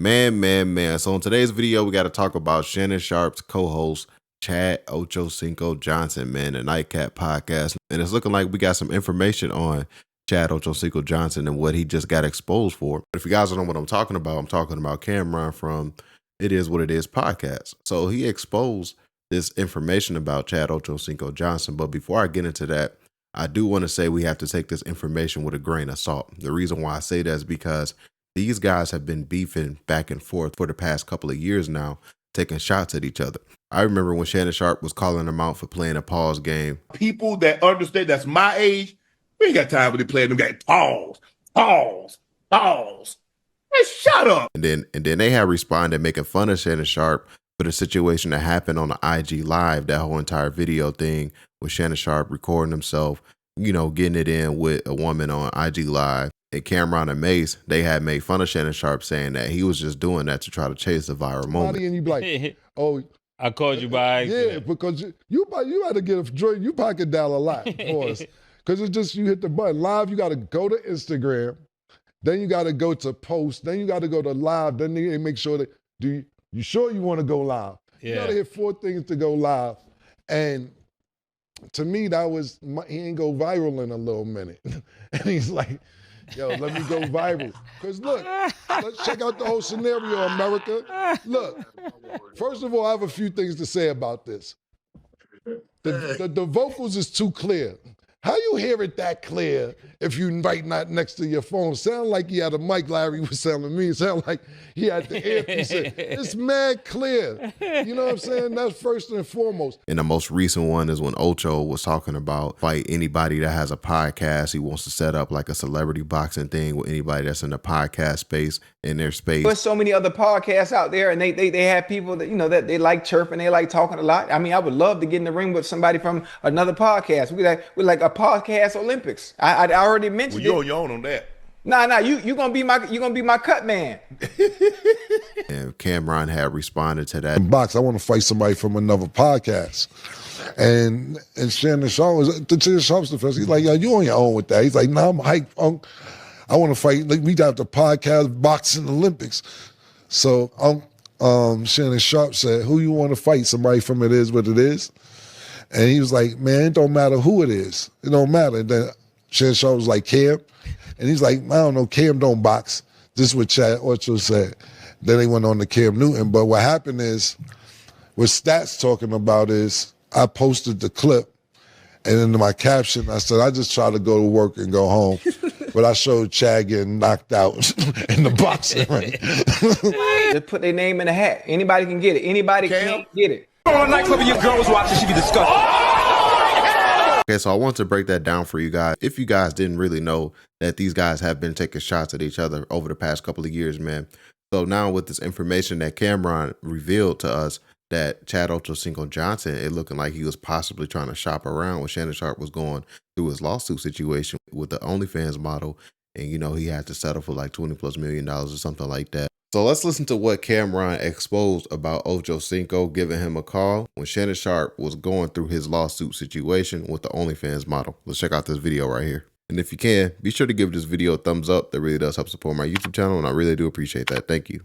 Man. So in today's video, we got to talk about Shannon Sharpe's co-host, Chad Ochocinco Johnson, man, the Nightcap podcast. And it's looking like we got some information on Chad Ochocinco Johnson and what he just got exposed for. But if you guys don't know what I'm talking about Camron from It Is What It Is podcast. So he exposed this information about Chad Ochocinco Johnson. But before I get into that, I do want to say we have to take this information with a grain of salt. The reason why I say that is because these guys have been beefing back and forth for the past couple of years now, taking shots at each other. I remember when Shannon Sharpe was calling them out for playing a pause game. People that understand, that's my age, we ain't got time for to play them guys. Pause. Hey, shut up. And then they have responded making fun of Shannon Sharpe for the situation that happened on the IG Live, that whole entire video thing with Shannon Sharpe recording himself, getting it in with a woman on IG Live. And Camron and Mase, they had made fun of Shannon Sharpe, saying that he was just doing that to try to chase the viral moment. And you be like, oh, I called you by accident. Yeah, because you had to get a joint. You pocket dial a lot for us. Because it's just, you hit the button. Live, you got to go to Instagram. Then you got to go to post. Then you got to go to live. Then they make sure that, you sure you want to go live? Yeah. You got to hit 4 things to go live. And to me, that was, he ain't go viral in a little minute. And he's like, yo, let me go viral. Because look, let's check out the whole scenario, America. Look, first of all, I have a few things to say about this. The vocals is too clear. How you hear it that clear if you right not next to your phone? Sound like he had a mic, Larry was telling me. It sound like he had the earpiece in. It's mad clear. You know what I'm saying? That's first and foremost. And the most recent one is when Ocho was talking about fight anybody that has a podcast. He wants to set up like a celebrity boxing thing with anybody that's in the podcast space, in their space. There's so many other podcasts out there, and they have people that, that they like chirping, they like talking a lot. I mean, I would love to get in the ring with somebody from another podcast. We like a podcast Olympics. I already mentioned you're on your own on that. Nah, you gonna be my cut man. And Camron had responded to that. In box, I want to fight somebody from another podcast. And Shannon Sharpe was the Sharpe's defense. He's like, yo, you on your own with that. He's like, nah, I'm hyped. I want to fight. Like, we got the podcast boxing Olympics. So Shannon Sharpe said, who you want to fight? Somebody from It Is What It Is? And he was like, man, it don't matter who it is. It don't matter. And then Shannon Sharpe was like, Cam? And he's like, I don't know, Cam don't box. This is what Chad Ocho said. Then they went on to Cam Newton. But what happened is, what Stats talking about is, I posted the clip, and in my caption, I said, I just try to go to work and go home. But I showed Chad getting knocked out in the boxing ring. Just put their name in a hat. Anybody can get it. Anybody can't get it. On a nightclub and your girls watching, she be disgusting. Okay, so I want to break that down for you guys. If you guys didn't really know that these guys have been taking shots at each other over the past couple of years, man. So now with this information that Camron revealed to us, that Chad Ochocinco Johnson, it looking like he was possibly trying to shop around when Shannon Sharpe was going through his lawsuit situation with the OnlyFans model. And, he had to settle for like $20+ million or something like that. So let's listen to what Camron exposed about Ochocinco giving him a call when Shannon Sharpe was going through his lawsuit situation with the OnlyFans model. Let's check out this video right here. And if you can, be sure to give this video a thumbs up. That really does help support my YouTube channel, and I really do appreciate that. Thank you.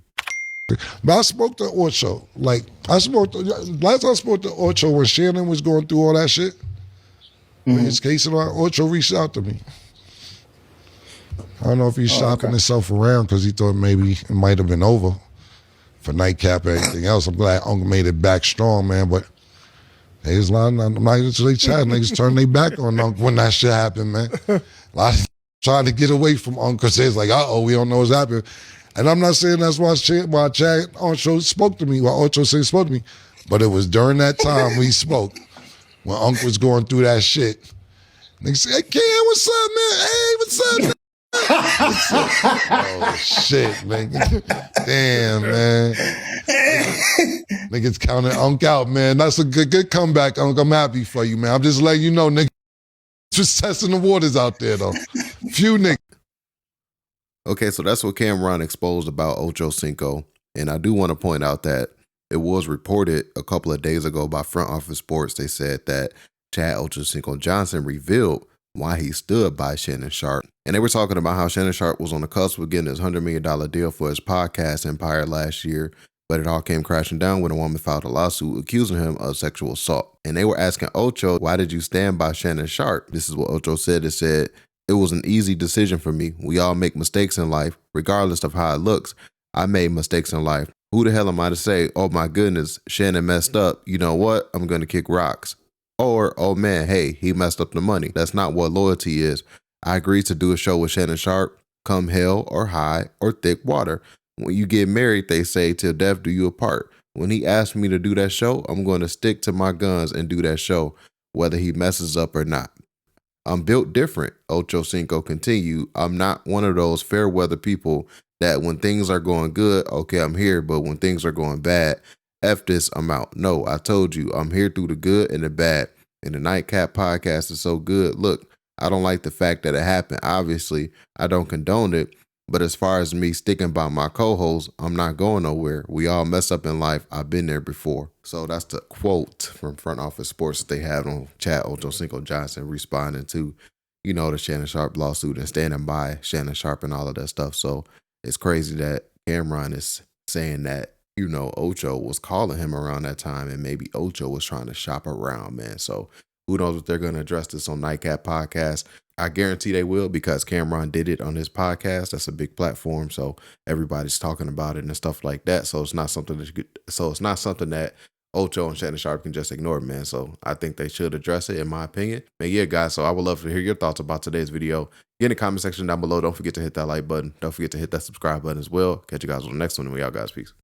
But I spoke to Ocho. Last I spoke to Ocho when Shannon was going through all that shit. In his case, Ocho reached out to me. I don't know if he's shopping himself around because he thought maybe it might have been over for Nightcap or anything else. I'm glad Uncle made it back strong, man. But they was lying. I'm not even chatting. Niggas turned their back on Uncle when that shit happened, man. A lot of trying to get away from Uncle because they was like, we don't know what's happening. And I'm not saying that's why Chad Ocho spoke to me, why Ocho spoke to me. But it was during that time we spoke, when Uncle was going through that shit. Niggas say, hey, Cam, what's up, man? Hey, what's up, man? Oh, shit, nigga. Damn, man. Niggas counting Unc out, man. That's a good comeback, Unc. I'm happy for you, man. I'm just letting you know, nigga. Just testing the waters out there, though. Few niggas. Okay, so that's what Camron exposed about Ochocinco. And I do want to point out that it was reported a couple of days ago by Front Office Sports. They said that Chad Ochocinco Johnson revealed why he stood by Shannon Sharpe. And they were talking about how Shannon Sharpe was on the cusp of getting his $100 million deal for his podcast empire last year, but it all came crashing down when a woman filed a lawsuit accusing him of sexual assault. And they were asking Ocho, why did you stand by Shannon Sharpe? This is what Ocho said. It said, it was an easy decision for me. We all make mistakes in life, regardless of how it looks. I made mistakes in life. Who the hell am I to say, oh my goodness, Shannon messed up. You know what? I'm going to kick rocks. Or, oh man, hey, he messed up the money. That's not what loyalty is. I agreed to do a show with Shannon Sharpe, come hell or high or thick water. When you get married, they say, till death do you apart. When he asked me to do that show, I'm going to stick to my guns and do that show, whether he messes up or not. I'm built different, Ochocinco continued. I'm not one of those fair weather people that when things are going good, okay, I'm here, but when things are going bad, F this, I'm out. No, I told you, I'm here through the good and the bad. And the Nightcap podcast is so good. Look, I don't like the fact that it happened. Obviously, I don't condone it. But as far as me sticking by my co-host, I'm not going nowhere. We all mess up in life. I've been there before. So that's the quote from Front Office Sports that they had on chat. Ochocinco Johnson responding to, you know, the Shannon Sharpe lawsuit and standing by Shannon Sharpe and all of that stuff. So it's crazy that Camron is saying that, you know, Ocho was calling him around that time and maybe Ocho was trying to shop around, man. So who knows if they're going to address this on Nightcap podcast. I guarantee they will because Camron did it on his podcast. That's a big platform, so everybody's talking about it and stuff like that. So it's not something that Ocho and Shannon Sharpe can just ignore, man. So I think they should address it, in my opinion. And yeah, guys, so I would love to hear your thoughts about today's video. Get in the comment section down below. Don't forget to hit that like button. Don't forget to hit that subscribe button as well. Catch you guys on the next one. And we out, guys. Peace.